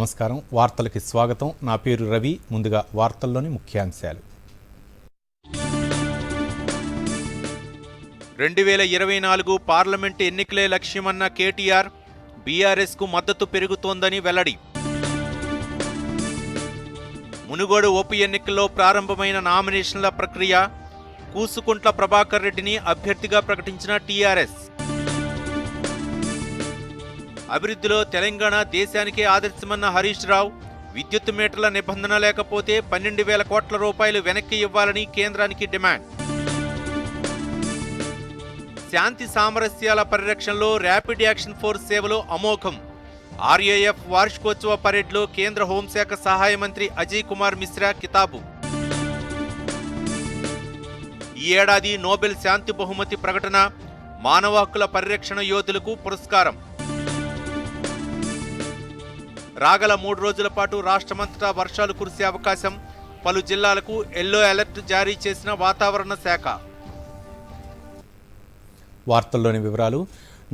నమస్కారం. వార్తలకి స్వాగతం. నా పేరు రవి. ముందుగా వార్తల్లోని ముఖ్యాంశాలు. 2024 పార్లమెంటు ఎన్నికలే లక్ష్యమన్న కేటీఆర్, బీఆర్ఎస్కు మద్దతు పెరుగుతోందని వెల్లడి. మునుగోడు ఉప ఎన్నికల్లో ప్రారంభమైన నామినేషన్ల ప్రక్రియ, కూసుకుంట్ల ప్రభాకర్ రెడ్డిని అభ్యర్థిగా ప్రకటించిన టీఆర్ఎస్. అభివృద్ధిలో తెలంగాణ దేశానికే ఆదర్శమన్న హరీష్ రావు, విద్యుత్ మీటర్ల నిబంధన లేకపోతే 12,000 కోట్ల రూపాయలు వెనక్కి ఇవ్వాలని కేంద్రానికి డిమాండ్. శాంతి సామరస్యాల పరిరక్షణలో ర్యాపిడ్ యాక్షన్ ఫోర్స్ సేవలు అమోఘం. ఆర్ఏఎఫ్ వార్షికోత్సవ పరేడ్లో కేంద్ర హోంశాఖ సహాయ మంత్రి అజయ్ కుమార్ మిశ్రా కితాబు. ఈ ఏడాది నోబెల్ శాంతి బహుమతి ప్రకటన, మానవ హక్కుల పరిరక్షణ యోధులకు పురస్కారం. రాగల 3 రోజుల పాటు రాష్ట్రమంతటా వర్షాలు కురిసే అవకాశం. పలు జిల్లాలకు ఎల్లో అలర్ట్ జారీ చేసిన వాతావరణ శాఖ. వార్తల్లోని వివరాలు.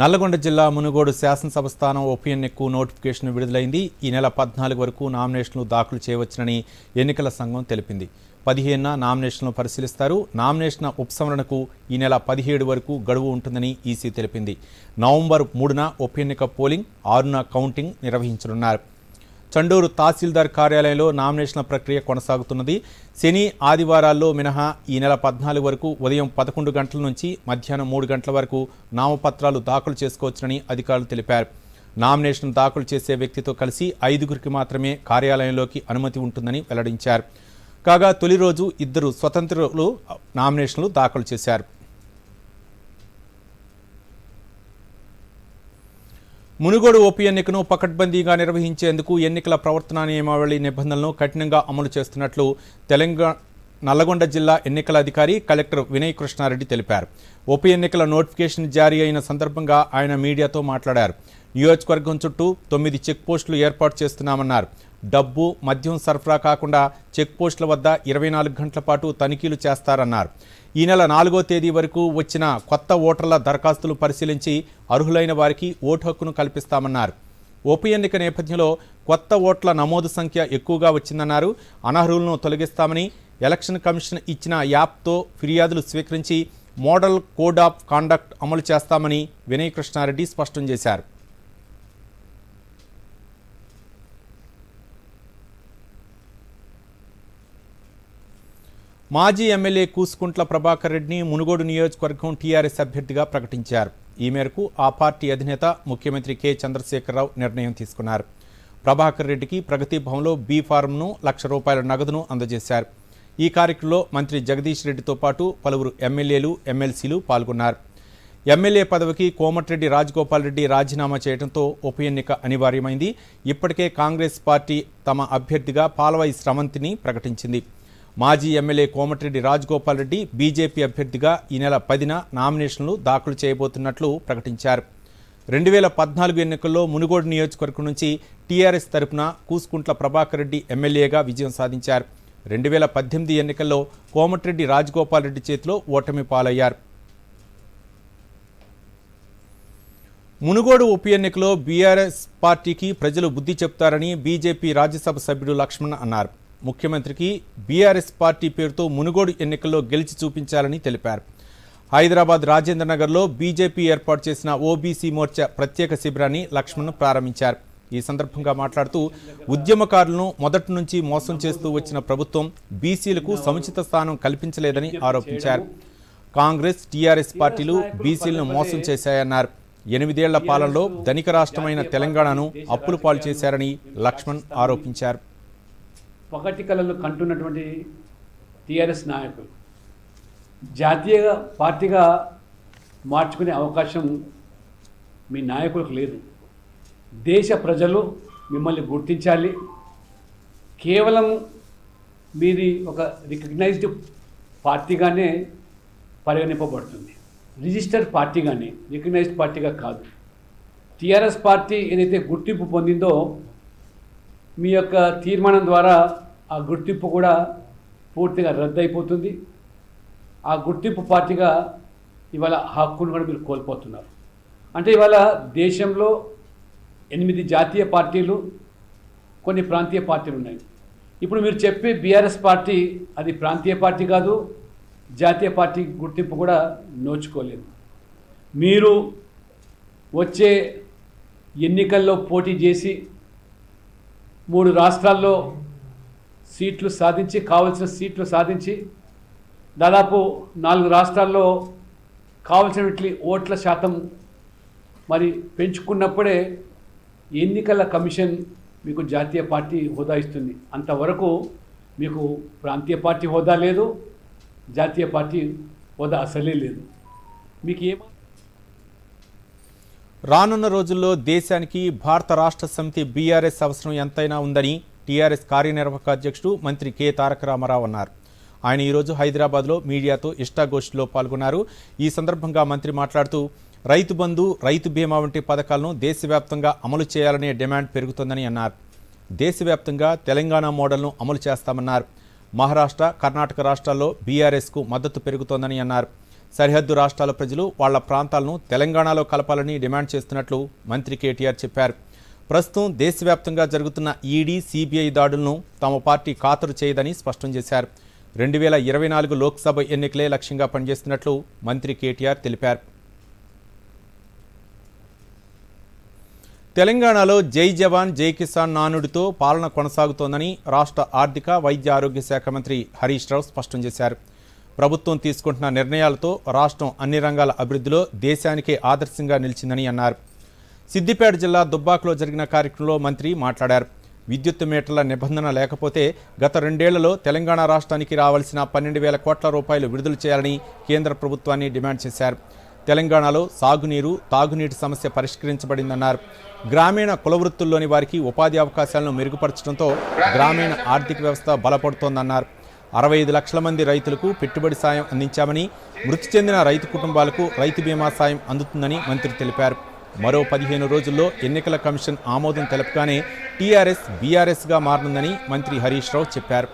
నల్లగొండ జిల్లా మునుగోడు శాసనసభ స్థానం ఉప ఎన్నికకు నోటిఫికేషన్ విడుదలైంది. ఈ నెల 14 వరకు నామినేషన్లు దాఖలు చేయవచ్చునని ఎన్నికల సంఘం తెలిపింది. 15న నామినేషన్లు పరిశీలిస్తారు. నామినేషన్ ఉపసంహరణకు ఈ నెల 17 వరకు గడువు ఉంటుందని ఈసీ తెలిపింది. నవంబర్ 3న ఉప ఎన్నిక పోలింగ్, 6న కౌంటింగ్ నిర్వహించనున్నారు. చండూరు తహసీల్దార్ కార్యాలయంలో నామినేషన్ల ప్రక్రియ కొనసాగుతున్నది. శని, ఆదివారాల్లో మినహా ఈ నెల 14 వరకు ఉదయం 11 గంటల నుంచి మధ్యాహ్నం 3 గంటల వరకు నామపత్రాలు దాఖలు చేసుకోవచ్చునని అధికారులు తెలిపారు. నామినేషన్ దాఖలు చేసే వ్యక్తితో కలిసి 5గురికి మాత్రమే కార్యాలయంలోకి అనుమతి ఉంటుందని వెల్లడించారు. కాగా తొలి రోజు 2 స్వతంత్రులు నామినేషన్లు దాఖలు చేశారు. మునుగోడు ఉప ఎన్నికను పకడ్బందీగా నిర్వహించేందుకు ఎన్నికల ప్రవర్తనా నియమావళి నిబంధనలను కఠినంగా అమలు చేస్తున్నట్లు నల్లగొండ జిల్లా ఎన్నికల అధికారి కలెక్టర్ వినయ్ కృష్ణారెడ్డి తెలిపారు. ఉప ఎన్నికల నోటిఫికేషన్ జారీ అయిన సందర్భంగా ఆయన మీడియాతో మాట్లాడారు. నియోజకవర్గం చుట్టూ 9 చెక్ పోస్టులు ఏర్పాటు చేస్తున్నామన్నారు. డబ్బు, మద్యం సరఫరా కాకుండా చెక్ పోస్టుల వద్ద 24 గంటల పాటు తనిఖీలు చేస్తారన్నారు. ఈ నెల 4వ తేదీ వరకు వచ్చిన కొత్త ఓటర్ల దరఖాస్తులు పరిశీలించి అర్హులైన వారికి ఓటు హక్కును కల్పిస్తామన్నారు. ఉప ఎన్నిక నేపథ్యంలో కొత్త ఓట్ల నమోదు సంఖ్య ఎక్కువగా వచ్చిందన్నారు. అనర్హులను తొలగిస్తామని, ఎలక్షన్ కమిషన్ ఇచ్చిన యాప్తో ఫిర్యాదులు స్వీకరించి మోడల్ కోడ్ ఆఫ్ కాండక్ట్ అమలు చేస్తామని వినయ్ కృష్ణారెడ్డి స్పష్టం చేశారు. మాజీ ఎమ్మెల్యే కూసుకుంట్ల ప్రభాకర్ రెడ్డిని మునుగోడు నియోజకవర్గం టీఆర్ఎస్ అభ్యర్థిగా ప్రకటించారు. ఈ మేరకు ఆ పార్టీ అధినేత ముఖ్యమంత్రి కె చంద్రశేఖరరావు నిర్ణయం తీసుకున్నారు. ప్రభాకర్ రెడ్డికి ప్రగతి భవన్లో బీ ఫారంను ₹1,00,000 నగదును అందజేశారు. ఈ కార్యక్రమంలో మంత్రి జగదీష్ రెడ్డితో పాటు పలువురు ఎమ్మెల్యేలు, ఎమ్మెల్సీలు పాల్గొన్నారు. ఎమ్మెల్యే పదవికి కోమటిరెడ్డి రాజగోపాల్ రెడ్డి రాజీనామా చేయడంతో ఉప ఎన్నిక అనివార్యమైంది. ఇప్పటికే కాంగ్రెస్ పార్టీ తమ అభ్యర్థిగా పాల్వాయి స్రవంతిని ప్రకటించింది. మాజీ ఎమ్మెల్యే కోమటిరెడ్డి రాజగోపాల్ రెడ్డి బీజేపీ అభ్యర్థిగా ఈ నెల 10న నామినేషన్లు దాఖలు చేయబోతున్నట్లు ప్రకటించారు. 2014 ఎన్నికల్లో మునుగోడు నియోజకవర్గం నుంచి టీఆర్ఎస్ తరపున కూసుకుంట్ల ప్రభాకర్ రెడ్డి ఎమ్మెల్యేగా విజయం సాధించారు. 2018 ఎన్నికల్లో కోమటిరెడ్డి రాజగోపాల్ రెడ్డి చేతిలో ఓటమి పాలయ్యారు. మునుగోడు ఉప ఎన్నికలో బీఆర్ఎస్ పార్టీకి ప్రజలు బుద్ధి చెప్తారని బీజేపీ రాజ్యసభ సభ్యుడు లక్ష్మణ్ అన్నారు. ముఖ్యమంత్రికి బీఆర్ఎస్ పార్టీ పేరుతో మునుగోడు ఎన్నికల్లో గెలిచి చూపించాలని తెలిపారు. హైదరాబాద్ రాజేంద్ర నగర్లో బీజేపీ ఏర్పాటు చేసిన ఓబీసీ మోర్చా ప్రత్యేక శిబిరాన్ని లక్ష్మణ్ ప్రారంభించారు. ఈ సందర్భంగా మాట్లాడుతూ ఉద్యమకారులను మొదటి నుంచి మోసం చేస్తూ వచ్చిన ప్రభుత్వం బీసీలకు సముచిత స్థానం కల్పించలేదని ఆరోపించారు. కాంగ్రెస్, టీఆర్ఎస్ పార్టీలు బీసీలను మోసం చేశాయన్నారు. 8 ఏళ్ల పాలనలో ధనిక రాష్ట్రమైన తెలంగాణను అప్పుల పాలు చేశారని లక్ష్మణ్ ఆరోపించారు. పగటి కళలు కంటున్నటువంటి టీఆర్ఎస్ నాయకులు జాతీయ పార్టీగా మార్చుకునే అవకాశం మీ నాయకులకు లేదు. దేశ ప్రజలు మిమ్మల్ని గుర్తించాలి. కేవలం మీది ఒక రికగ్నైజ్డ్ పార్టీగానే పరిగణింపబడుతుంది. రిజిస్టర్డ్ పార్టీగానే, రికగ్నైజ్డ్ పార్టీగా కాదు. టీఆర్ఎస్ పార్టీ ఏదైతే గుర్తింపు పొందిందో మీ యొక్క తీర్మానం ద్వారా ఆ గుర్తింపు కూడా పూర్తిగా రద్దయిపోతుంది. ఆ గుర్తింపు పార్టీగా ఇవాళ హక్కును కూడా మీరు కోల్పోతున్నారు. అంటే ఇవాళ దేశంలో 8 జాతీయ పార్టీలు కొన్ని ప్రాంతీయ పార్టీలు ఉన్నాయి. ఇప్పుడు మీరు చెప్పే బీఆర్ఎస్ పార్టీ అది ప్రాంతీయ పార్టీ కాదు, జాతీయ పార్టీ గుర్తింపు కూడా నోచుకోలేదు. మీరు వచ్చే ఎన్నికల్లో పోటీ చేసి 3 రాష్ట్రాల్లో సీట్లు సాధించి, కావలసిన సీట్లు సాధించి, దాదాపు 4 రాష్ట్రాల్లో కావలసినటువంటి ఓట్ల శాతం మరి పెంచుకున్నప్పుడే ఎన్నికల కమిషన్ మీకు జాతీయ పార్టీ హోదా ఇస్తుంది. అంతవరకు మీకు ప్రాంతీయ పార్టీ హోదా లేదు, జాతీయ పార్టీ హోదా అసలే లేదు. మీకు రానున్న రోజుల్లో దేశానికి భారత రాష్ట్ర సమితి బీఆర్ఎస్ అవసరం ఎంతైనా ఉందని టీఆర్ఎస్ కార్యనిర్వాహక అధ్యక్షుడు మంత్రి కె తారక రామారావు అన్నారు. ఆయన ఈరోజు హైదరాబాద్లో మీడియాతో ఇష్టాగోష్ఠిలో పాల్గొన్నారు. ఈ సందర్భంగా మంత్రి మాట్లాడుతూ రైతు బంధు, రైతు బీమా వంటి పథకాలను దేశవ్యాప్తంగా అమలు చేయాలనే డిమాండ్ పెరుగుతోందని అన్నారు. దేశవ్యాప్తంగా తెలంగాణ మోడల్ను అమలు చేస్తామన్నారు. మహారాష్ట్ర, కర్ణాటక రాష్ట్రాల్లో బీఆర్ఎస్కు మద్దతు పెరుగుతోందని అన్నారు. సరిహద్దు రాష్ట్రాల ప్రజలు వాళ్ల ప్రాంతాలను తెలంగాణలో కలపాలని డిమాండ్ చేస్తున్నట్లు మంత్రి కేటీఆర్ చెప్పారు. ప్రస్తుతం దేశవ్యాప్తంగా జరుగుతున్న ఈడీ, సిబిఐ దాడులను తమ పార్టీ ఖాతరు చేయదని స్పష్టం చేశారు. 2024 లోక్సభ ఎన్నికలే లక్ష్యంగా పనిచేస్తున్నట్లు మంత్రి కేటీఆర్ తెలిపారు. తెలంగాణలో జై జవాన్ జై కిసాన్ నానుడితో పాలన కొనసాగుతోందని రాష్ట్ర ఆర్థిక, వైద్య, ఆరోగ్య శాఖ మంత్రి హరీష్ రావు స్పష్టం చేశారు. ప్రభుత్వం తీసుకుంటున్న నిర్ణయాలతో రాష్ట్రం అన్ని రంగాల అభివృద్ధిలో దేశానికే ఆదర్శంగా నిలిచిందని అన్నారు. సిద్దిపేట జిల్లా దుబ్బాకలో జరిగిన కార్యక్రమంలో మంత్రి మాట్లాడారు. విద్యుత్ మీటర్ల నిబంధన లేకపోతే గత 2 ఏళ్లలో తెలంగాణ రాష్ట్రానికి రావాల్సిన 12,000 కోట్ల రూపాయలు విడుదల చేయాలని కేంద్ర ప్రభుత్వాన్ని డిమాండ్ చేశారు. తెలంగాణలో సాగునీరు, తాగునీటి సమస్య పరిష్కరించబడిందన్నారు. గ్రామీణ కుల వృత్తుల్లోని వారికి ఉపాధి అవకాశాలను మెరుగుపరచడంతో గ్రామీణ ఆర్థిక వ్యవస్థ బలపడుతోందన్నారు. 65 లక్షల మంది రైతులకు పెట్టుబడి సాయం అందించామని, మృతి చెందిన రైతు కుటుంబాలకు రైతు బీమా సాయం అందుతుందని మంత్రి తెలిపారు. మరో 15 రోజుల్లో ఎన్నికల కమిషన్ ఆమోదం తెలపగానే టీఆర్ఎస్ బీఆర్ఎస్గా మారనుందని మంత్రి హరీష్ రావు చెప్పారు.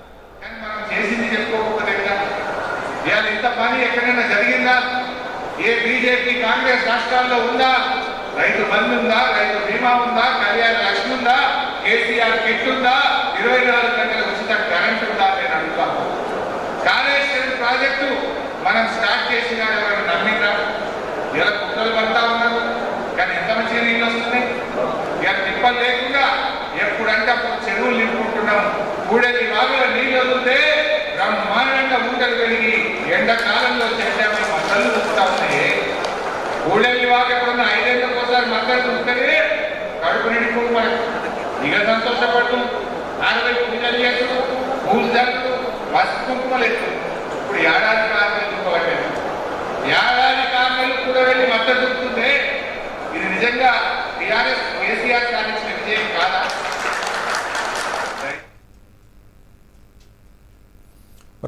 రైతు బంధు ఉందా, రైతు బీమా ఉందా, కళ్యాణ లక్ష్మి ఉందా, కేసీఆర్ కిట్ ఉందా, 24 గంటల ఉచిత కరెంట్ ఉందా నేను అడుగుతాను. కాళేశ్వరం ప్రాజెక్టు మనం స్టార్ట్ చేసిన ఎవరైనా నమ్మిందా? ఇలా కుట్రలు పడతా ఉన్నారు, కానీ ఎంత మంచిగా నీళ్ళు వస్తున్నాయి. ఇక తిప్పలు లేకుండా ఎప్పుడంటే అప్పుడు చెరువులు నింపుకుంటున్నాం. కూడలి వాగుల నీళ్ళు వదిలితే బ్రహ్మాండంగా ఊటలు పెరిగి ఎండాకాలంలో చెడ్డామే మద్దలు వస్తూ ఉన్నాయి. కూడలి వాగు ఎప్పుడున్న 5 ఏళ్ళకి ఒకసారి మద్దలు ఉంటేనే కడుపు నిండుకు మనకు ఇక సంతోషపడుతూ 40 పూజలు చేస్తూ పూలు జరుగుతూ పసుపు కుంకుమలు ఎత్తు. ఇప్పుడు ఏడాది కారణాలు దుఃఖపడ్డారు. ఏడాది కారణాలు కూడా వెళ్ళి మద్దతు దొరుకుతుంటే ఇది నిజంగా టీఆర్ఎస్ కేసీఆర్ సాధించిన విజయం కాదా?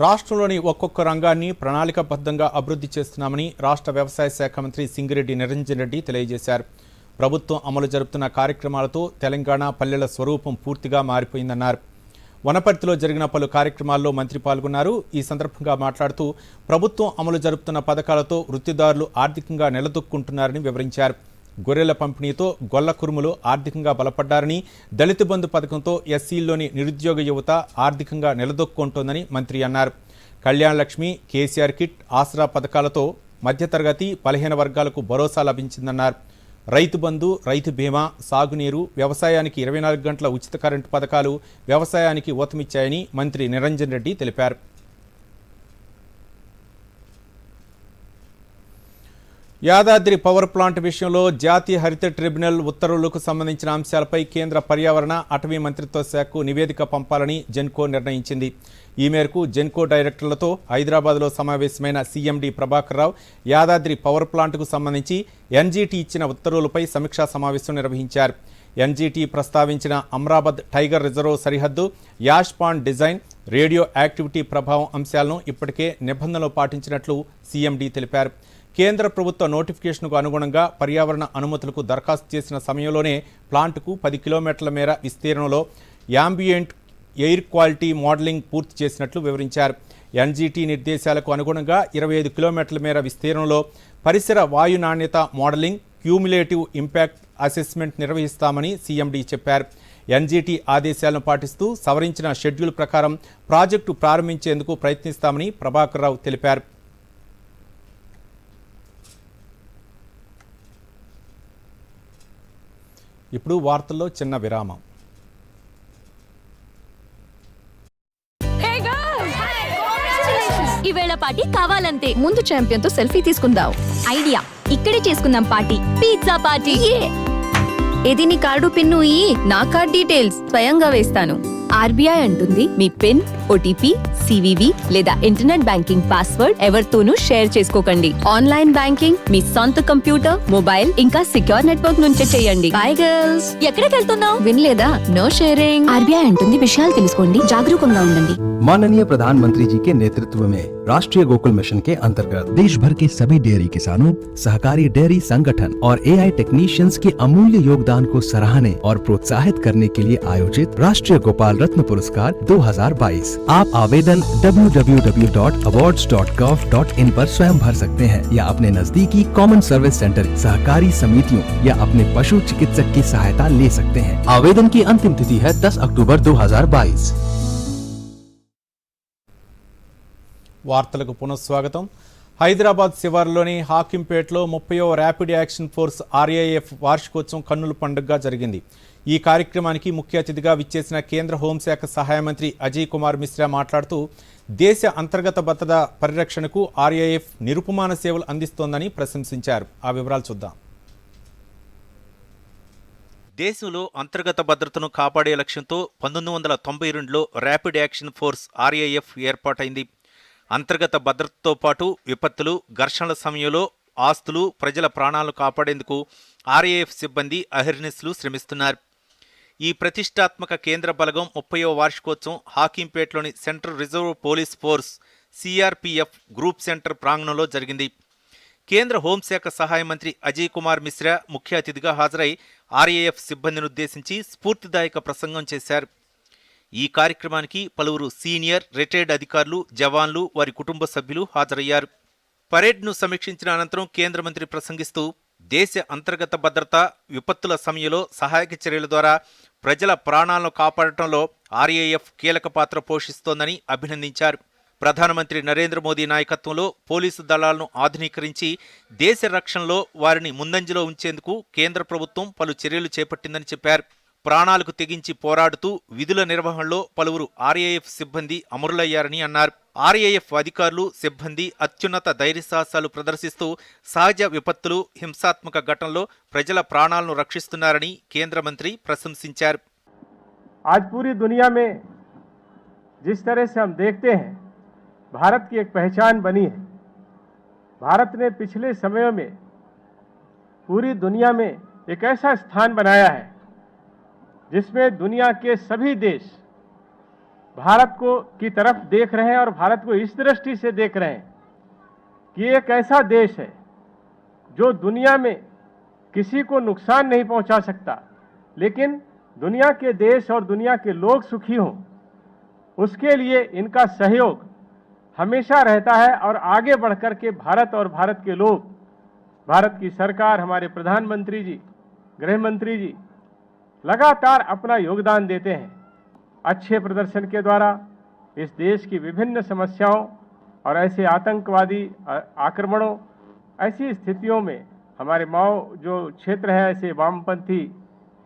రాష్ట్రంలోని ఒక్కొక్క రంగాన్ని ప్రణాళికాబద్ధంగా అభివృద్ధి చేస్తున్నామని రాష్ట్ర వ్యవసాయ శాఖ మంత్రి సింగిరెడ్డి నిరంజన్ రెడ్డి తెలియజేశారు. ప్రభుత్వం అమలు జరుపుతున్న కార్యక్రమాలతో తెలంగాణ పల్లెల స్వరూపం పూర్తిగా మారిపోయిందన్నారు. వనపర్తిలో జరిగిన పలు కార్యక్రమాల్లో మంత్రి పాల్గొన్నారు. ఈ సందర్భంగా మాట్లాడుతూ ప్రభుత్వం అమలు జరుపుతున్న పథకాలతో వృత్తిదారులు ఆర్థికంగా నిలదొక్కుంటున్నారని వివరించారు. గొర్రెల పంపిణీతో గొల్ల కురుములు ఆర్థికంగా బలపడ్డారని, దళిత బంధు పథకంతో ఎస్సీల్లోని నిరుద్యోగ యువత ఆర్థికంగా నిలదొక్కుంటోందని మంత్రి అన్నారు. కళ్యాణ లక్ష్మి, కేసీఆర్ కిట్, ఆసరా పథకాలతో మధ్యతరగతి, బలహీన వర్గాలకు భరోసా లభించిందన్నారు. రైతు బంధు, రైతు బీమా, సాగునీరు, వ్యవసాయానికి 24 గంటల ఉచిత కరెంటు పథకాలు వ్యవసాయానికి ఊతమిచ్చాయని మంత్రి నిరంజన్ రెడ్డి తెలిపారు. యాదాద్రి పవర్ ప్లాంట్ విషయంలో జాతీయ హరిత ట్రిబ్యునల్ ఉత్తర్వులకు సంబంధించిన అంశాలపై కేంద్ర పర్యావరణ, అటవీ మంత్రిత్వ శాఖకు నివేదిక పంపాలని జెన్కో నిర్ణయించింది. ఈ మేరకు జెన్కో డైరెక్టర్లతో హైదరాబాద్లో సమావేశమైన సీఎండీ ప్రభాకర్ రావు యాదాద్రి పవర్ ప్లాంట్కు సంబంధించి ఎన్జీటీ ఇచ్చిన ఉత్తర్వులపై సమీక్షా సమావేశం నిర్వహించారు. ఎన్జీటీ ప్రస్తావించిన అమ్రాబాద్ టైగర్ రిజర్వ్ సరిహద్దు, ash pond design, radioactivity ప్రభావం అంశాలను ఇప్పటికే నిబంధనలు పాటించినట్లు సీఎండీ తెలిపారు. కేంద్ర ప్రభుత్వ నోటిఫికేషన్కు అనుగుణంగా పర్యావరణ అనుమతులకు దరఖాస్తు చేసిన సమయంలోనే ప్లాంట్కు 10 కిలోమీటర్ల మేర విస్తీర్ణంలో యాంబియంట్ ఎయిర్ క్వాలిటీ మోడలింగ్ పూర్తి చేసినట్లు వివరించారు. ఎన్జీటీ నిర్దేశాలకు అనుగుణంగా 25 కిలోమీటర్ల మేర విస్తీర్ణంలో పరిసర వాయు నాణ్యత మోడలింగ్, క్యూములేటివ్ ఇంపాక్ట్ అసెస్మెంట్ నిర్వహిస్తామని సీఎండీ చెప్పారు. ఎన్జీటీ ఆదేశాలను పాటిస్తూ సవరించిన షెడ్యూల్ ప్రకారం ప్రాజెక్టు ప్రారంభించేందుకు ప్రయత్నిస్తామని ప్రభాకర్ రావు తెలిపారు. ఇప్పుడు వార్తల్లో చిన్న విరామం. ఈవేళ పార్టీ కావాలంతే. ముందు ఛాంపియన్ తో సెల్ఫీ తీసుకుందాం. ఐడియా, ఇక్కడే చేసుకుందాం పార్టీ. Pizza party. ఇది నీ కార్డు పిన్ను నా కార్డ్ డీటెయిల్స్ స్వయంగా వేస్తాను. ఆర్బీఐ అంటుంది మీ పిన్, ఓటీపీ, సివివి లేదా ఇంటర్నెట్ బ్యాంకింగ్ పాస్వర్డ్ ఎవరితోనూ షేర్ చేసుకోకండి. ఆన్లైన్ బ్యాంకింగ్ మీ సొంత కంప్యూటర్, మొబైల్ ఇంకా సిక్యూర్ నెట్వర్క్ నుంచే చేయండి. By girls. ఎక్కడికి వెళ్తున్నావు? వినలేదా? No sharing. ఆర్బీఐ అంటుంది విషయాలు తెలుసుకోండి, జాగరూకంగా ఉండండి. माननीय प्रधानमंत्री जी के नेतृत्व में राष्ट्रीय गोकुल मिशन के अंतर्गत देश भर के सभी डेयरी किसानों, सहकारी डेयरी संगठन और एआई टेक्नीशियंस के अमूल्य योगदान को सराहने और प्रोत्साहित करने के लिए आयोजित राष्ट्रीय गोपाल रत्न पुरस्कार 2022। आप आवेदन www.awards.gov.in पर स्वयं भर सकते हैं या अपने नजदीकी कॉमन सर्विस सेंटर, सहकारी समितियों या अपने पशु चिकित्सक की सहायता ले सकते हैं। आवेदन की अंतिम तिथि है 10 अक्टूबर 2022। వార్తలకు పునఃస్వాగతం. హైదరాబాద్ శివారులోని హాకింపేటలో 30వ ర్యాపిడ్ యాక్షన్ ఫోర్స్ ఆర్ఏఎఫ్ వార్షికోత్సవం కన్నుల పండుగగా జరిగింది. ఈ కార్యక్రమానికి ముఖ్య అతిథిగా విచ్చేసిన కేంద్ర హోంశాఖ సహాయ మంత్రి అజయ్ కుమార్ మిశ్రా మాట్లాడుతూ దేశ అంతర్గత భద్రత పరిరక్షణకు ఆర్ఏఎఫ్ నిరుపమాన సేవలు అందిస్తోందని ప్రశంసించారు. ఆ వివరాలు చూద్దాం. దేశంలో అంతర్గత భద్రతను కాపాడే లక్ష్యంతో 1992లో ర్యాపిడ్ యాక్షన్ ఫోర్స్ ఆర్ఏఎఫ్ ఏర్పాటైంది. అంతర్గత భద్రతతో పాటు విపత్తులు, ఘర్షణల సమయంలో ఆస్తులు, ప్రజల ప్రాణాలను కాపాడేందుకు ఆర్ఏఎఫ్ సిబ్బంది అహర్నిశలు శ్రమిస్తున్నారు. ఈ ప్రతిష్టాత్మక కేంద్ర బలగం 30వ వార్షికోత్సవం హాకింపేటలోని central reserve police force CRPF group centre ప్రాంగణంలో జరిగింది. కేంద్ర హోంశాఖ సహాయ మంత్రి అజయ్ కుమార్ మిశ్రా ముఖ్య అతిథిగా హాజరై ఆర్ఏఎఫ్ సిబ్బందిని ఉద్దేశించి స్ఫూర్తిదాయక ప్రసంగం చేశారు. ఈ కార్యక్రమానికి పలువురు సీనియర్, రిటైర్డ్ అధికారులు, జవాన్లు, వారి కుటుంబ సభ్యులు హాజరయ్యారు. పరేడ్ను సమీక్షించిన అనంతరం కేంద్ర మంత్రి ప్రసంగిస్తూ దేశ అంతర్గత భద్రత, విపత్తుల సమయంలో సహాయక చర్యల ద్వారా ప్రజల ప్రాణాలను కాపాడటంలో ఆర్ఏఎఫ్ కీలక పాత్ర పోషిస్తోందని అభినందించారు. ప్రధానమంత్రి నరేంద్ర మోదీ నాయకత్వంలో పోలీసు దళాలను ఆధునీకరించి దేశ రక్షణలో వారిని ముందంజలో ఉంచేందుకు కేంద్ర ప్రభుత్వం పలు చర్యలు చేపట్టిందని చెప్పారు. ప్రాణాలకు తెగించి పోరాడుతూ విధుల నిర్వహణలో పలువురు ఆర్ఏఎఫ్ సిబ్బంది అమరులయ్యారని అన్నారు. ఆర్ఏఎఫ్ అధికారులు, సిబ్బంది అత్యున్నత ధైర్యసాహసాలు ప్రదర్శిస్తూ సహజ విపత్తులు, హింసాత్మక ఘటనలో ప్రజల ప్రాణాలను రక్షిస్తున్నారని కేంద్ర మంత్రి ప్రశంసించారు. आज पूरी दुनिया में जिस तरह से हम देखते हैं भारत की एक पहचान बनी है। भारत ने पिछले समयों में पूरी दुनिया में एक ऐसा स्थान बनाया है जिसमें दुनिया के सभी देश भारत को की तरफ देख रहे हैं और भारत को इस दृष्टि से देख रहे हैं कि एक ऐसा देश है जो दुनिया में किसी को नुकसान नहीं पहुंचा सकता, लेकिन दुनिया के देश और दुनिया के लोग सुखी हों उसके लिए इनका सहयोग हमेशा रहता है। और आगे बढ़कर के भारत और भारत के लोग, भारत की सरकार, हमारे प्रधानमंत्री जी, गृह मंत्री जी लगातार अपना योगदान देते हैं। अच्छे प्रदर्शन के द्वारा इस देश की विभिन्न समस्याओं और ऐसे आतंकवादी आक्रमणों, ऐसी स्थितियों में हमारे माओ जो क्षेत्र है, ऐसे वामपंथी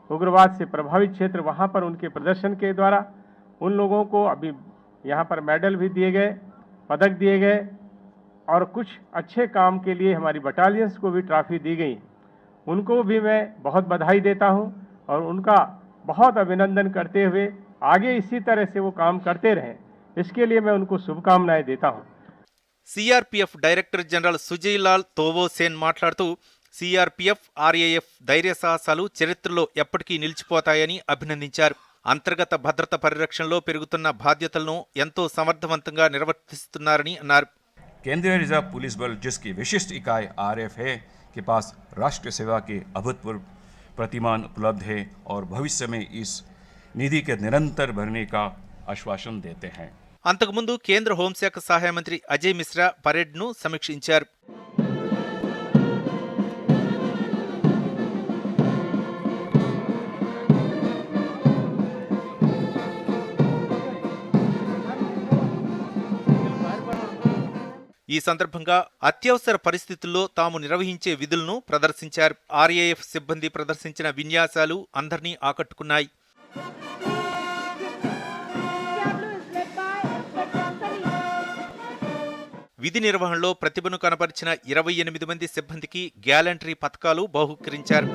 उग्रवाद से प्रभावित क्षेत्र, वहाँ पर उनके प्रदर्शन के द्वारा उन लोगों को अभी यहाँ पर मेडल भी दिए गए, पदक दिए गए और कुछ अच्छे काम के लिए हमारी बटालियंस को भी ट्रॉफी दी गई। उनको भी मैं बहुत बधाई देता हूँ और उनका बहुत अभिनंदन करते हुए आगे इसी तरह से वो काम करते रहें, इसके लिए मैं उनको शुभकामनाएं देता हूँ। CRPF director general Sujoy Lal Thaosen మాట్లాడుతూ సిఆర్పిఎఫ్, ఆర్ఏఎఫ్ ధైర్య సాహసాలు చరిత్రలో ఎప్పటికీ నిలిచిపోతాయని అభినందించారు. అంతర్గత భద్రత పరిరక్షణలో పెరుగుతున్న బాధ్యతలను ఎంతో సమర్థవంతంగా నిర్వర్తిస్తున్నారని అన్నారు. केंद्रीय रिजर्व पुलिस बल जिसकी विशिष्ट इकाई आरएफ है के पास राष्ट्र सेवा के अभूतपूर्व प्रतिमान उपलब्ध है और भविष्य में इस निधि के निरंतर भरने का आश्वासन देते हैं. అంతకుముందు కేంద్ర హోంశాఖ సహాయ మంత్రి అజయ్ మిశ్రా పరేడ్ను సమీక్షించారు. ఈ సందర్భంగా అత్యవసర పరిస్థితుల్లో తాము నిర్వహించే విధులను ప్రదర్శించారు. ఆర్ఏఎఫ్ సిబ్బంది ప్రదర్శించిన విన్యాసాలు అందరినీ ఆకట్టుకున్నాయి. విధి నిర్వహణలో ప్రతిభను కనబరిచిన 28 మంది సిబ్బందికి గ్యాలంటరీ పతకాలు బహూకరించారు.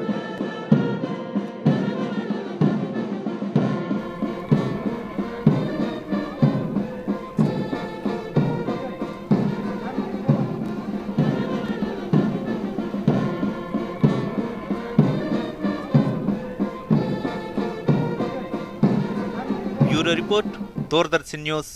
Bureau report, Doordarshan news.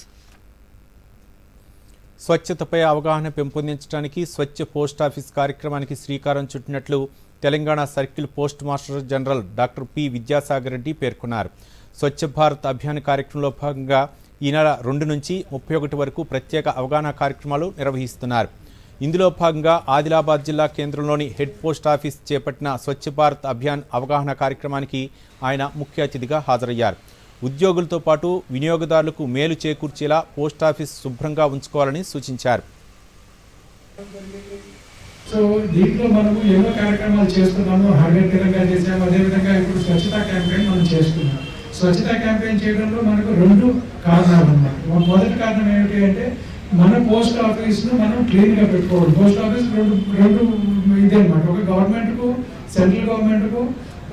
స్వచ్ఛతపై అవగాహన పెంపొందించడానికి స్వచ్ఛ పోస్టాఫీస్ కార్యక్రమానికి శ్రీకారం చుట్టినట్లు Telangana circle post master general doctor P Vidyasagar Reddy పేర్కొన్నారు. స్వచ్ఛ భారత్ అభియాన్ కార్యక్రమంలో భాగంగా ఈ నెల 2 నుంచి 31 వరకు ప్రత్యేక అవగాహన కార్యక్రమాలు నిర్వహిస్తున్నారు. ఇందులో భాగంగా ఆదిలాబాద్ జిల్లా కేంద్రంలోని హెడ్ పోస్ట్ ఆఫీస్ చేపట్టిన స్వచ్ఛ భారత్ అభియాన్ అవగాహన కార్యక్రమానికి ఆయన ముఖ్య అతిథిగా హాజరయ్యారు. ఉద్యోగులతో పాటు వినియోగదారులకు మేలు చేకూర్చేలా పోస్టాఫీస్ శుభ్రంగా ఉంచుకోవాలని సూచించారు. సో దీంట్లో మనము ఎన్నో కార్యక్రమాలు చేస్తున్నాము. హర్ఘర్ తిరంగా చేసాము. అదేవిధంగా ఇప్పుడు స్వచ్ఛతా క్యాంపెయిన్ మనం చేస్తున్నాం. స్వచ్ఛతా క్యాంపెయిన్ చేయడంలో మనకు 2 కారణాలు ఉన్నాయి. మొదటి కారణం ఏమిటి అంటే మన పోస్ట్ ఆఫీస్ను మనం క్లీన్గా పెట్టుకోవాలి. పోస్ట్ ఆఫీస్ రెండు ఇదే అనమాట. ఒక గవర్నమెంట్కు, సెంట్రల్ గవర్నమెంట్కు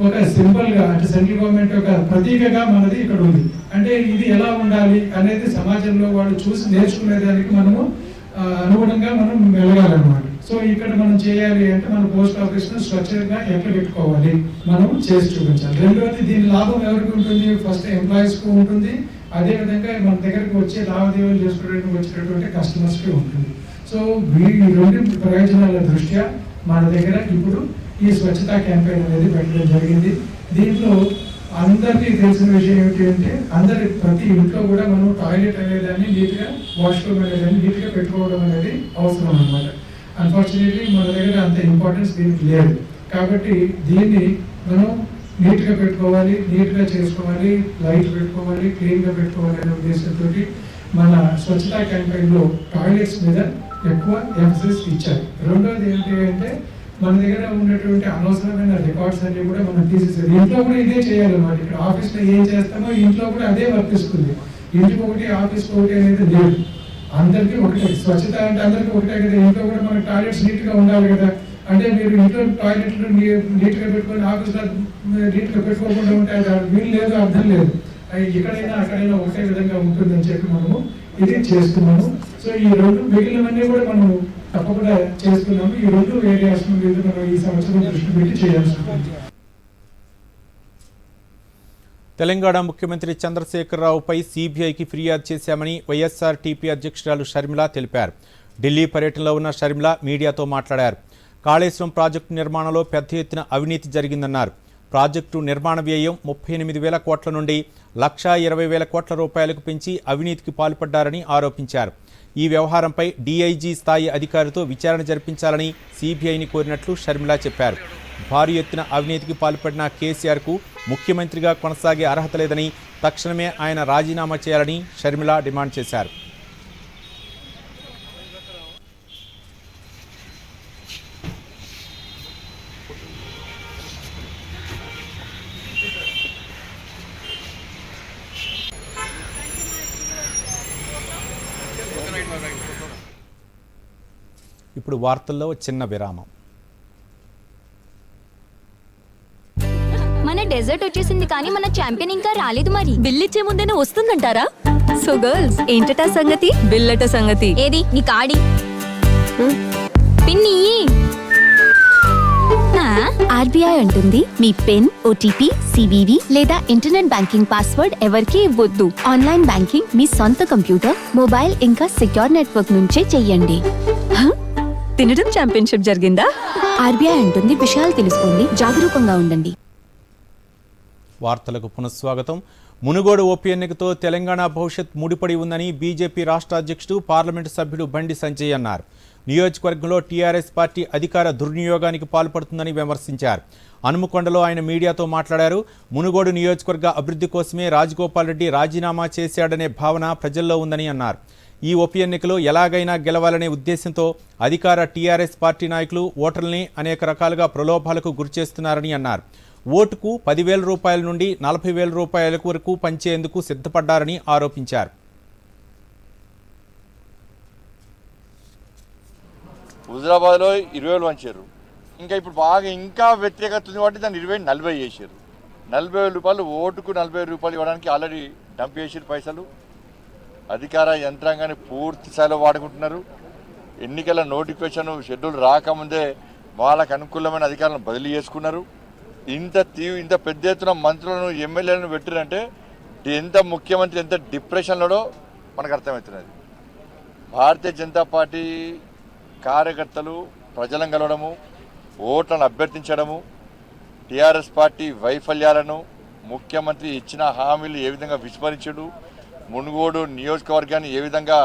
ఒక సింబల్గా, అంటే సెంట్రల్ గవర్నమెంట్ యొక్క ప్రతీకగా మనది ఇక్కడ ఉంది. అంటే ఇది ఎలా ఉండాలి అనేది సమాజంలో వాళ్ళు చూసి నేర్చుకునేదానికి మనము అనుగుణంగా మనం మెలగాలన్నమాట. సో ఇక్కడ మనం చేయాలి అంటే మన పోస్ట్ ఆఫీస్ను స్వచ్ఛంగా ఎట్లా పెట్టుకోవాలి మనం చేసి చూపించాలి. రెండోది దీని లాభం ఎవరికి ఉంటుంది? ఫస్ట్ ఎంప్లాయీస్కు ఉంటుంది. అదేవిధంగా మన దగ్గరకు వచ్చే లావాదేవీలు చేసుకోవడానికి వచ్చినటువంటి కస్టమర్స్కి ఉంటుంది. సో ఈ 2 ప్రయోజనాల దృష్ట్యా మన దగ్గర ఇప్పుడు ఈ స్వచ్ఛతా క్యాంపెయిన్ అనేది పెట్టడం జరిగింది. దీంట్లో అందరికీ తెలిసిన విషయం ఏమిటి అంటే ప్రతి ఇంట్లో కూడా మనం టాయిలెట్ అనేదాన్ని నీట్గా, వాష్రూమ్ అనేదాన్ని నీట్గా పెట్టుకోవడం అనేది అవసరం అన్నమాట. అన్ఫార్చునేట్లీ మన దగ్గర అంత ఇంపార్టెన్స్ దీనికి లేదు. కాబట్టి దీన్ని మనం నీట్గా పెట్టుకోవాలి, నీట్గా చేసుకోవాలి, లైట్ పెట్టుకోవాలి, క్లీన్గా పెట్టుకోవాలి అనే ఉద్దేశంతో మన స్వచ్ఛతా క్యాంపెయిన్లో టాయిలెట్స్ మీద ఎక్కువ ఎంఫసిస్ ఇచ్చారు. రెండోది ఏంటి అంటే మన దగ్గర ఉన్నటువంటి అనవసరమైన రికార్డ్స్ అన్ని కూడా మనం తీసేసేది. ఇంట్లో కూడా ఇదే చేయాలన్నమాట. ఇక్కడ ఆఫీస్లో ఏం చేస్తామో ఇంట్లో కూడా అదే వర్తిస్తుంది. ఇంటికి ఒకటి, ఆఫీస్కి ఒకటి అనేది లేదు. అందరికీ ఒకటే. స్వచ్ఛత అంటే అందరికీ ఒకటే కదా. ఇంట్లో కూడా మన టాయిలెట్స్ నీట్గా ఉండాలి కదా. అంటే మీరు ఇంట్లో టాయిలెట్లు నీట్గా పెట్టుకొని ఆఫీస్లో నీట్గా పెట్టుకోకుండా ఉంటే వీలు లేదు, అర్థం లేదు. ఎక్కడైనా అక్కడైనా ఒకటే విధంగా ఉంటుందని చెప్పి మనము ఇది చేస్తున్నాము. సో ఈ 2 మిగిలినవన్నీ కూడా మనము తప్పకుండా చేస్తున్నాము. ఈ 2 ఏరియాస్ మీద మనం ఈ సంవత్సరం దృష్టి పెట్టి చేయాల్సి ఉంటుంది. తెలంగాణ ముఖ్యమంత్రి చంద్రశేఖరరావుపై సీబీఐకి ఫిర్యాదు చేశామని వైఎస్ఆర్టీపీ అధ్యక్షురాలు షర్మిల తెలిపారు. ఢిల్లీ పర్యటనలో ఉన్న షర్మిల మీడియాతో మాట్లాడారు. కాళేశ్వరం ప్రాజెక్టు నిర్మాణంలో పెద్ద ఎత్తున అవినీతి జరిగిందన్నారు. ప్రాజెక్టు నిర్మాణ వ్యయం 38,000 కోట్ల నుండి 1,20,000 కోట్ల రూపాయలకు పెంచి అవినీతికి పాల్పడ్డారని ఆరోపించారు. ఈ వ్యవహారంపై డీఐజీ స్థాయి అధికారితో విచారణ జరిపించాలని సీబీఐని కోరినట్లు షర్మిల చెప్పారు. భారీ ఎత్తున అవినీతికి పాల్పడిన కేసీఆర్కు ముఖ్యమంత్రిగా కొనసాగే అర్హత లేదని, తక్షణమే ఆయన రాజీనామా చేయాలని షర్మిల డిమాండ్ చేశారు. ఇప్పుడు వార్తల్లో చిన్న విరామం. మన డెజర్ట్ వచ్చేసింది కానీ మన ఛాంపియన్ ఇంకా రాలేదు. మరి బిల్ ఇచ్చే ముందేనే వస్తుందంటారా? సో గర్ల్స్, ఏంటట సంగతి? బిల్లట సంగతి ఏది? నీ కాడి పిన్ని. ఆర్బీఐ అంటుంది మీ పిన్, ఓటీపీ, సివివి లేదా ఇంటర్నెట్ బ్యాంకింగ్ పాస్వర్డ్ ఎవరికీ ఇవ్వొద్దు. ఆన్లైన్ బ్యాంకింగ్ మీ సొంత కంప్యూటర్, మొబైల్ ఇంకా సెక్యూర్ నెట్వర్క్ నుంచే చెయ్యండి. తినడం ఛాంపియన్షిప్ జరిగిందా? ఆర్బీఐ అంటుంది విషయాలు తెలుసుకోండి, జాగరూకంగా ఉండండి. వార్తలకు పునఃస్వాగతం. మునుగోడు ఉప ఎన్నికతో తెలంగాణ భవిష్యత్ ముడిపడి ఉందని బీజేపీ రాష్ట్ర అధ్యక్షుడు పార్లమెంటు సభ్యుడు బండి సంజయ్ అన్నారు. నియోజకవర్గంలో టీఆర్ఎస్ పార్టీ అధికార దుర్వినియోగానికి పాల్పడుతుందని విమర్శించారు. హనుమకొండలో ఆయన మీడియాతో మాట్లాడారు. మునుగోడు నియోజకవర్గ అభివృద్ధి కోసమే రాజగోపాల్ రెడ్డి రాజీనామా చేశాడనే భావన ప్రజల్లో ఉందని అన్నారు. ఈ ఉప ఎన్నికలో ఎలాగైనా గెలవాలనే ఉద్దేశంతో అధికార టీఆర్ఎస్ పార్టీ నాయకులు ఓటర్లని అనేక రకాలుగా ప్రలోభాలకు గురిచేస్తున్నారని అన్నారు. ఓటుకు 10,000 రూపాయల నుండి 40,000 రూపాయల వరకు పంచేందుకు సిద్ధపడ్డారని ఆరోపించారు. హుజరాబాద్లో 20,000 పంచారు. ఇంకా ఇప్పుడు బాగా ఇంకా వ్యతిరేకత ఉంది కాబట్టి దాన్ని 20,000 40 చేశారు. 40,000 రూపాయలు ఓటుకు 40,000 రూపాయలు ఇవ్వడానికి ఆల్రెడీ డంప్ చేసారు పైసలు. అధికార యంత్రాంగాన్ని పూర్తి స్థాయిలో వాడుకుంటున్నారు. ఎన్నికల నోటిఫికేషన్ షెడ్యూల్ రాకముందే వాళ్ళకు అనుకూలమైన అధికారులను బదిలీ చేసుకున్నారు. ఇంత పెద్ద ఎత్తున మంత్రులను ఎమ్మెల్యేలను పెట్టారంటే ఎంత ముఖ్యమంత్రి ఎంత డిప్రెషన్లో మనకు అర్థమవుతున్నది. భారతీయ జనతా పార్టీ కార్యకర్తలు ప్రజలను కలవడము, ఓట్లను అభ్యర్థించడము, టీఆర్ఎస్ పార్టీ వైఫల్యాలను, ముఖ్యమంత్రి ఇచ్చిన హామీలు ఏ విధంగా విస్మరించడు, మునుగోడు నియోజకవర్గాన్ని ఏ విధంగా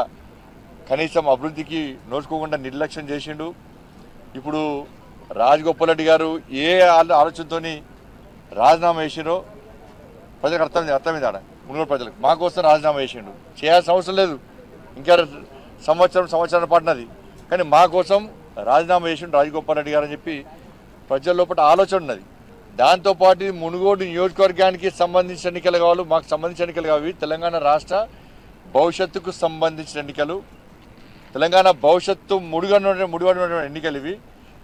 కనీసం అభివృద్ధికి నోచుకోకుండా నిర్లక్ష్యం చేసిండు. ఇప్పుడు రాజగోపాల్ రెడ్డి గారు ఏ ఆలోచనతో రాజీనామా చేసిండో ప్రజలకు అర్థమైంది. ఆడ మునుగోడు ప్రజలకు మా కోసం రాజీనామా చేసిండు. చేయాల్సిన అవసరం లేదు, ఇంకా సంవత్సరం పాటున్నది. కానీ మా కోసం రాజీనామా చేసిండు రాజగోపాల్ రెడ్డి గారు అని చెప్పి ప్రజల లోపల ఆలోచన ఉన్నది. దాంతోపాటు మునుగోడు నియోజకవర్గానికి సంబంధించిన ఎన్నికలు కావాలి, మాకు సంబంధించిన ఎన్నికలు కావాలి. తెలంగాణ రాష్ట్ర భవిష్యత్తుకు సంబంధించిన ఎన్నికలు, తెలంగాణ భవిష్యత్తు ముడిపడిన ఎన్నికలు ఇవి.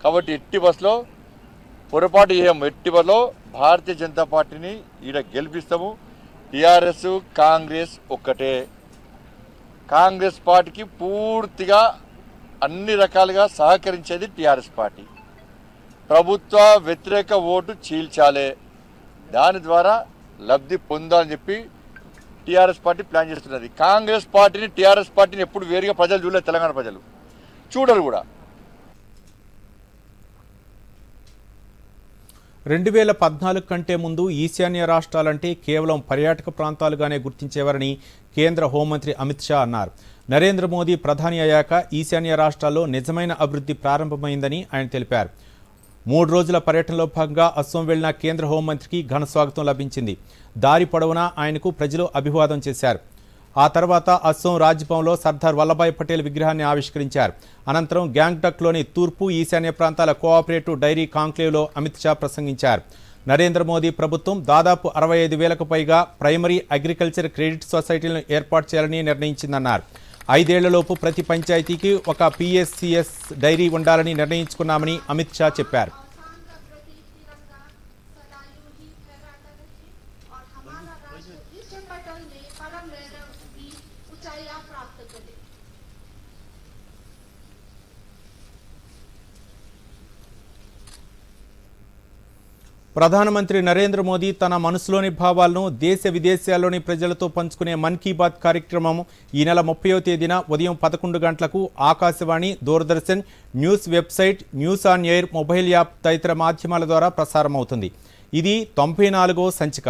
కాబట్టి ఎట్టి బస్సులో పొరపాటు చేయము. ఎట్టి బస్సులో భారతీయ జనతా పార్టీని ఈడ గెలిపిస్తాము. టీఆర్ఎస్ కాంగ్రెస్ ఒక్కటే. కాంగ్రెస్ పార్టీకి పూర్తిగా అన్ని రకాలుగా సహకరించేది టీఆర్ఎస్ పార్టీ. ప్రభుత్వ వ్యతిరేక ఓటు చీల్చాలే, దాని ద్వారా లబ్ధి పొందాలని చెప్పి టీఆర్ఎస్ పార్టీ ప్లాన్ చేస్తున్నది. కాంగ్రెస్ పార్టీని టీఆర్ఎస్ పార్టీని ఎప్పుడు వేరుగా ప్రజలు చూడలేదు, తెలంగాణ ప్రజలు చూడరు కూడా. 2014 కంటే ముందు ఈశాన్య రాష్ట్రాలంటే కేవలం పర్యాటక ప్రాంతాలుగానే గుర్తించేవారని కేంద్ర హోంమంత్రి అమిత్ షా అన్నారు. నరేంద్ర మోదీ ప్రధాని అయ్యాక ఈశాన్య రాష్ట్రాల్లో నిజమైన అభివృద్ధి ప్రారంభమైందని ఆయన తెలిపారు. 3 రోజుల పర్యటనలో భాగంగా అస్సోం వెళ్లిన కేంద్ర హోంమంత్రికి ఘన స్వాగతం లభించింది. దారి పొడవునా ఆయనకు ప్రజలు అభివాదం చేశారు. ఆ తర్వాత అస్సోం రాజ్భవన్లో సర్దార్ వల్లభాయ్ పటేల్ విగ్రహాన్ని ఆవిష్కరించారు. అనంతరం గ్యాంగ్టక్లోని తూర్పు ఈశాన్య ప్రాంతాల కోఆపరేటివ్ డైరీ కాంక్లేవ్లో అమిత్ షా ప్రసంగించారు. నరేంద్ర మోదీ ప్రభుత్వం దాదాపు 65,000కు పైగా ప్రైమరీ అగ్రికల్చర్ క్రెడిట్ సొసైటీలను ఏర్పాటు చేయాలని నిర్ణయించిందన్నారు. 5 ఏళ్లలోపు ప్రతి పంచాయతీకి ఒక PSCS డైరీ ఉండాలని నిర్ణయించుకున్నామని అమిత్ షా చెప్పారు. ప్రధానమంత్రి నరేంద్ర మోదీ తన మనసులోని భావాలను దేశ విదేశాల్లోని ప్రజలతో పంచుకునే మన్ కీ బాత్ కార్యక్రమం ఈ నెల 30వ తేదీన ఉదయం 11 గంటలకు Akashvani, Doordarshan, news website, news on air mobile app తదితర మాధ్యమాల ద్వారా ప్రసారమవుతుంది. ఇది 94వ సంచిక.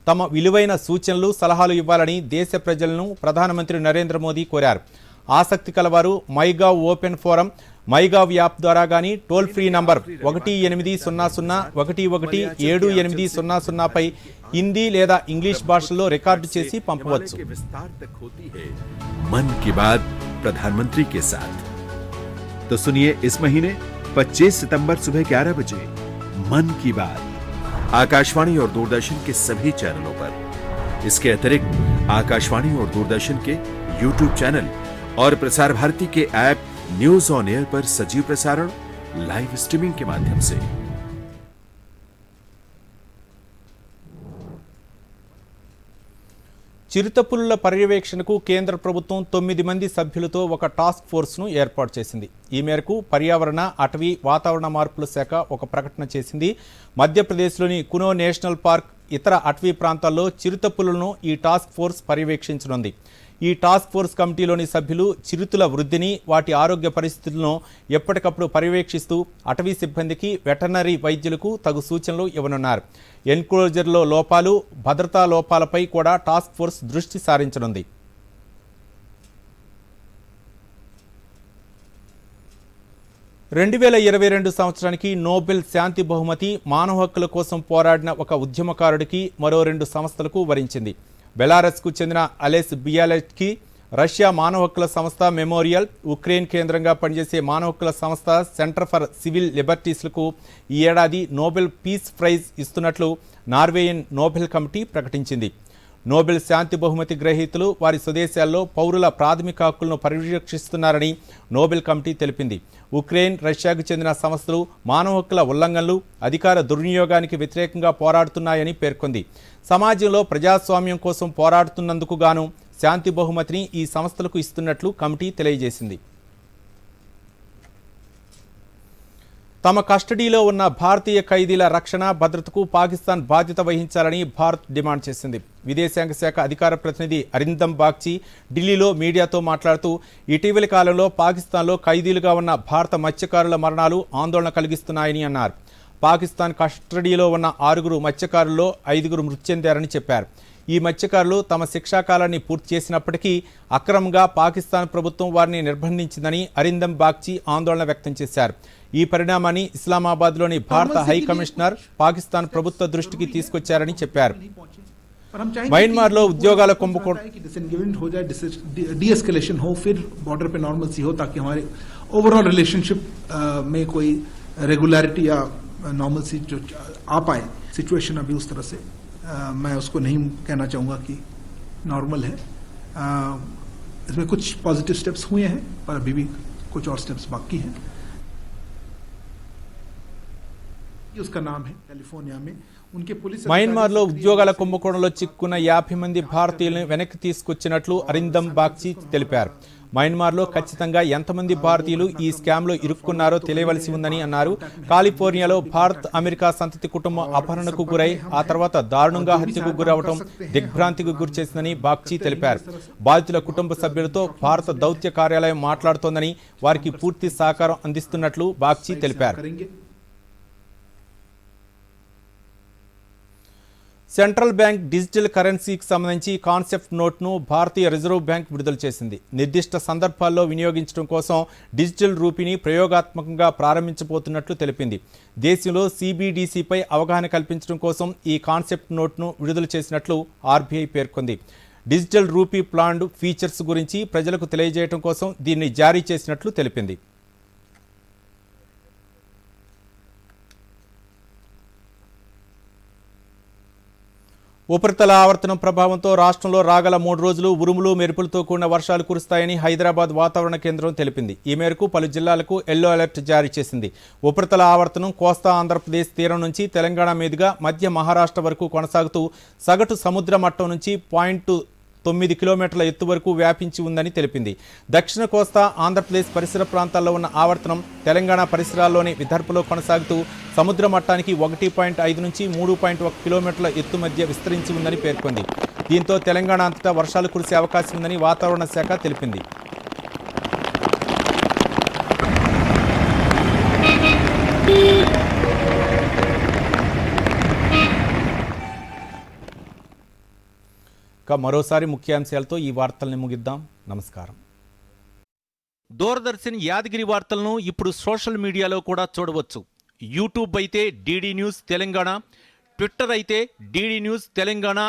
తమ విలువైన సూచనలు, సలహాలు ఇవ్వాలని దేశ ప్రజలను ప్రధానమంత్రి నరేంద్ర మోదీ కోరారు. ఆసక్తి కలవారు మైగావ్ ఓపెన్ ఫోరం, మైగావ్ యాప్ ద్వారా గానీ టోల్ ఫ్రీ నంబర్ 1800-117800పై హిందీ లేదా ఇంగ్లీష్ భాషల్లో రికార్డు చేసి పంపవచ్చు. मन की बात प्रधानमंत्री के साथ तो सुनिए इस महीने 25 सितंबर सुबह 11 बजे मन की बात आकाशवाणी और दूरदर्शन के सभी चैनलों पर. इसके अतिरिक्त आकाशवाणी और दूरदर्शन के YouTube चैनल और प्रसार भारती के ऐप न्यूज ऑन एयर पर सजीव प्रसारण लाइव स्ट्रीमिंग के माध्यम से. చిరుతపులుల పర్యవేక్షణకు కేంద్ర ప్రభుత్వం 9 మంది సభ్యులతో ఒక టాస్క్ ఫోర్స్ను ఏర్పాటు చేసింది. ఈ మేరకు పర్యావరణ, అటవీ, వాతావరణ మార్పుల శాఖ ఒక ప్రకటన చేసింది. మధ్యప్రదేశ్లోని కునో నేషనల్ పార్క్, ఇతర అటవీ ప్రాంతాల్లో చిరుతపులులను ఈ టాస్క్ ఫోర్స్ పర్యవేక్షించనుంది. ఈ టాస్క్ ఫోర్స్ కమిటీలోని సభ్యులు చిరుతల వృద్ధిని, వాటి ఆరోగ్య పరిస్థితులను ఎప్పటికప్పుడు పర్యవేక్షిస్తూ అటవీ సిబ్బందికి, వెటర్నరీ వైద్యులకు తగు సూచనలు ఇవ్వనున్నారు. ఎన్క్లోజర్లో లోపాలు, భద్రతా లోపాలపై కూడా టాస్క్ ఫోర్స్ దృష్టి సారించనుంది. సంవత్సరానికి నోబెల్ శాంతి బహుమతి మానవ హక్కుల కోసం పోరాడిన ఒక ఉద్యమకారుడికి, మరో 2 సంస్థలకు వరించింది. బెలారస్కు చెందిన అలెస్ బియాలెట్కి రష్యా మానవ హక్కుల సంస్థ మెమోరియల్, ఉక్రెయిన్ కేంద్రంగా పనిచేసే మానవ హక్కుల సంస్థ సెంటర్ ఫర్ సివిల్ లిబర్టీస్లకు ఈ ఏడాది నోబెల్ పీస్ ప్రైజ్ ఇస్తున్నట్లు నార్వేయన్ నోబెల్ కమిటీ ప్రకటించింది. నోబెల్ శాంతి బహుమతి గ్రహీతలు వారి స్వదేశాల్లో పౌరుల ప్రాథమిక హక్కులను పరిరక్షిస్తున్నారని నోబెల్ కమిటీ తెలిపింది. ఉక్రెయిన్, రష్యాకు చెందిన సంస్థలు మానవ హక్కుల ఉల్లంఘనలు, అధికార దుర్వినియోగానికి వ్యతిరేకంగా పోరాడుతున్నాయని పేర్కొంది. సమాజంలో ప్రజాస్వామ్యం కోసం పోరాడుతున్నందుకు గాను శాంతి బహుమతిని ఈ సంస్థలకు ఇస్తున్నట్లు కమిటీ తెలియజేసింది. తమ కస్టడీలో ఉన్న భారతీయ ఖైదీల రక్షణ, భద్రతకు పాకిస్తాన్ బాధ్యత వహించాలని భారత్ డిమాండ్ చేసింది. విదేశాంగ శాఖ అధికార ప్రతినిధి అరిందమ్ బాగ్చి ఢిల్లీలో మీడియాతో మాట్లాడుతూ ఇటీవలి కాలంలో పాకిస్తాన్లో ఖైదీలుగా ఉన్న భారత మత్స్యకారుల మరణాలు ఆందోళన కలిగిస్తున్నాయని అన్నారు. పాకిస్తాన్ కస్టడీలో ఉన్న 6 మత్స్యకారుల్లో 5 మృతి చెందారని చెప్పారు. ఈ మత్స్యకారులు తమ శిక్షాకాలాన్ని పూర్తి చేసినప్పటికీ అక్రమంగా పాకిస్తాన్ ప్రభుత్వం వారిని నిర్బంధించిందని అరిందమ్ బాగ్చి ఆందోళన వ్యక్తం చేశారు. ఈ పరిణామాన్ని ఇస్లామాబాద్లోని భారత హై కమిషనర్ పాకిస్తాన్ ప్రభుత్వ దృష్టికి తీసుకొచ్చారని చెప్పారు. మయన్మార్లో ఉద్యోగాల కుంభకోణం डीएस्केलेशन हो, फिर बॉर्डर पे नॉर्मलसी हो, ताकि हमारे ओवरऑल रिलेशनशिप में कोई रेगुलरिटी या नॉर्मलसी जो आ पाए. सिचुएशन अभी उस तरह से मैं उसको नहीं कहना चाहूँगा कि नॉर्मल है. इसमें कुछ पॉजिटिव स्टेप्स हुए हैं, पर अभी भी कुछ और स्टेप्स बाकी हैं. उसका नाम है कैलिफोर्निया में उनके पुलिस. మయన్మార్లో ఉద్యోగాల కుంభకోణంలో చిక్కున్న 50 మంది భారతీయులను వెనక్కి తీసుకొచ్చినట్లు అరిందమ్ బాగ్చి తెలిపారు. మయన్మార్లో ఖచ్చితంగా ఎంతమంది భారతీయులు ఈ స్కామ్లో ఇరుక్కున్నారో తెలియవలసి ఉందని అన్నారు. కాలిఫోర్నియాలో భారత్ అమెరికా సంతతి కుటుంబం అపహరణకు గురై ఆ తర్వాత దారుణంగా హత్యకు గురవడం దిగ్భ్రాంతికి గురిచేసిందని బాగ్చి తెలిపారు. బాధితుల కుటుంబ సభ్యులతో భారత దౌత్య కార్యాలయం మాట్లాడుతోందని, వారికి పూర్తి సహకారం అందిస్తున్నట్లు బాగ్చి తెలిపారు. సెంట్రల్ బ్యాంక్ డిజిటల్ కరెన్సీకి సంబంధించి కాన్సెప్ట్ నోట్ను భారతీయ రిజర్వ్ బ్యాంక్ విడుదల చేసింది. నిర్దిష్ట సందర్భాల్లో వినియోగించడం కోసం డిజిటల్ రూపీని ప్రయోగాత్మకంగా ప్రారంభించబోతున్నట్లు తెలిపింది. దేశంలో CBDCపై అవగాహన కల్పించడం కోసం ఈ కాన్సెప్ట్ నోట్ను విడుదల చేసినట్లు RBI పేర్కొంది. డిజిటల్ రూపీ ప్లాన్ ఫీచర్స్ గురించి ప్రజలకు తెలియజేయడం కోసం దీన్ని జారీ చేసినట్లు తెలిపింది. ఉపరితల ఆవర్తనం ప్రభావంతో రాష్ట్రంలో రాగల 3 రోజులు ఉరుములు మెరుపులతో కూడిన వర్షాలు కురుస్తాయని హైదరాబాద్ వాతావరణ కేంద్రం తెలిపింది. ఈ మేరకు పలు జిల్లాలకు ఎల్లో అలర్ట్ జారీ చేసింది. ఉపరితల ఆవర్తనం కోస్తా ఆంధ్రప్రదేశ్ తీరం నుంచి తెలంగాణ మీదుగా మధ్య మహారాష్ట్ర వరకు కొనసాగుతూ సగటు సముద్ర మట్టం నుంచి 0.9 కిలోమీటర్ల ఎత్తు వరకు వ్యాపించి ఉందని తెలిపింది. దక్షిణ కోస్తా ఆంధ్రప్రదేశ్ పరిసర ప్రాంతాల్లో ఉన్న ఆవర్తనం తెలంగాణ పరిసరాల్లోని విదర్భలో కొనసాగుతూ సముద్ర మట్టానికి 1.5 నుంచి 3.1 కిలోమీటర్ల ఎత్తు మధ్య విస్తరించి ఉందని పేర్కొంది. దీంతో తెలంగాణ అంతటా వర్షాలు కురిసే అవకాశం ఉందని వాతావరణ శాఖ తెలిపింది. మరోసారి ముఖ్యాంశాలతో ఈ వార్తల్ని ముగిద్దాం. నమస్కారం. దూరదర్శన్ యాదగిరి వార్తలను ఇప్పుడు సోషల్ మీడియాలో కూడా చూడవచ్చు. యూట్యూబ్ అయితే DD న్యూస్ తెలంగాణ, ట్విట్టర్ అయితే DD news Telangana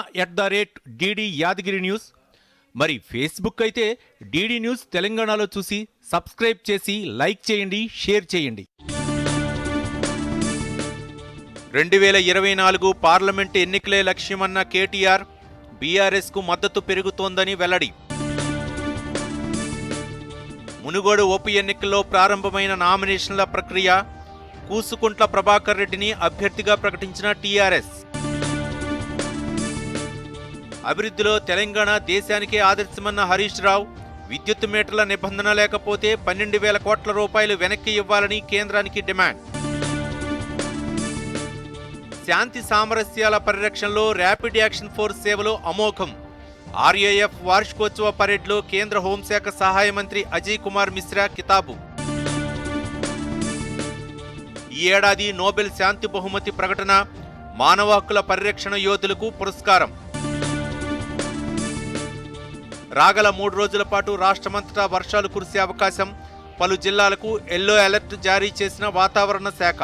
@DD Yadagiri news, మరి ఫేస్బుక్ అయితే DD న్యూస్ తెలంగాణలో చూసి సబ్స్క్రైబ్ చేసి లైక్ చేయండి, షేర్ చేయండి. 2024 పార్లమెంట్ ఎన్నికలే లక్ష్యమన్న కేటీఆర్ బీఆర్ఎస్కు మద్దతు పెరుగుతోందని వెల్లడి. మునుగోడు ఉప ఎన్నికల్లో ప్రారంభమైన నామినేషన్ల ప్రక్రియ, కూసుకుంట్ల ప్రభాకర్ రెడ్డిని అభ్యర్థిగా ప్రకటించిన టీఆర్ఎస్. అభివృద్ధిలో తెలంగాణ దేశానికే ఆదర్శమన్న హరీష్ రావు, విద్యుత్ మీటర్ల నిబంధన లేకపోతే 12,000 కోట్ల రూపాయలు వెనక్కి ఇవ్వాలని కేంద్రానికి డిమాండ్. శాంతి సామరస్యాల పరిరక్షణలో ర్యాపిడ్ యాక్షన్ ఫోర్స్ సేవలు అమోఘం. RAF వార్షికోత్సవ పరేడ్లో కేంద్ర హోంశాఖ సహాయ మంత్రి అజయ్ కుమార్ మిశ్రా కితాబు. ఈ ఏడాది నోబెల్ శాంతి బహుమతి ప్రకటన, మానవ హక్కుల పరిరక్షణ యోధులకు పురస్కారం. రాగల 3 రోజుల పాటు రాష్ట్రమంతటా వర్షాలు కురిసే అవకాశం, పలు జిల్లాలకు ఎల్లో అలర్ట్ జారీ చేసిన వాతావరణ శాఖ.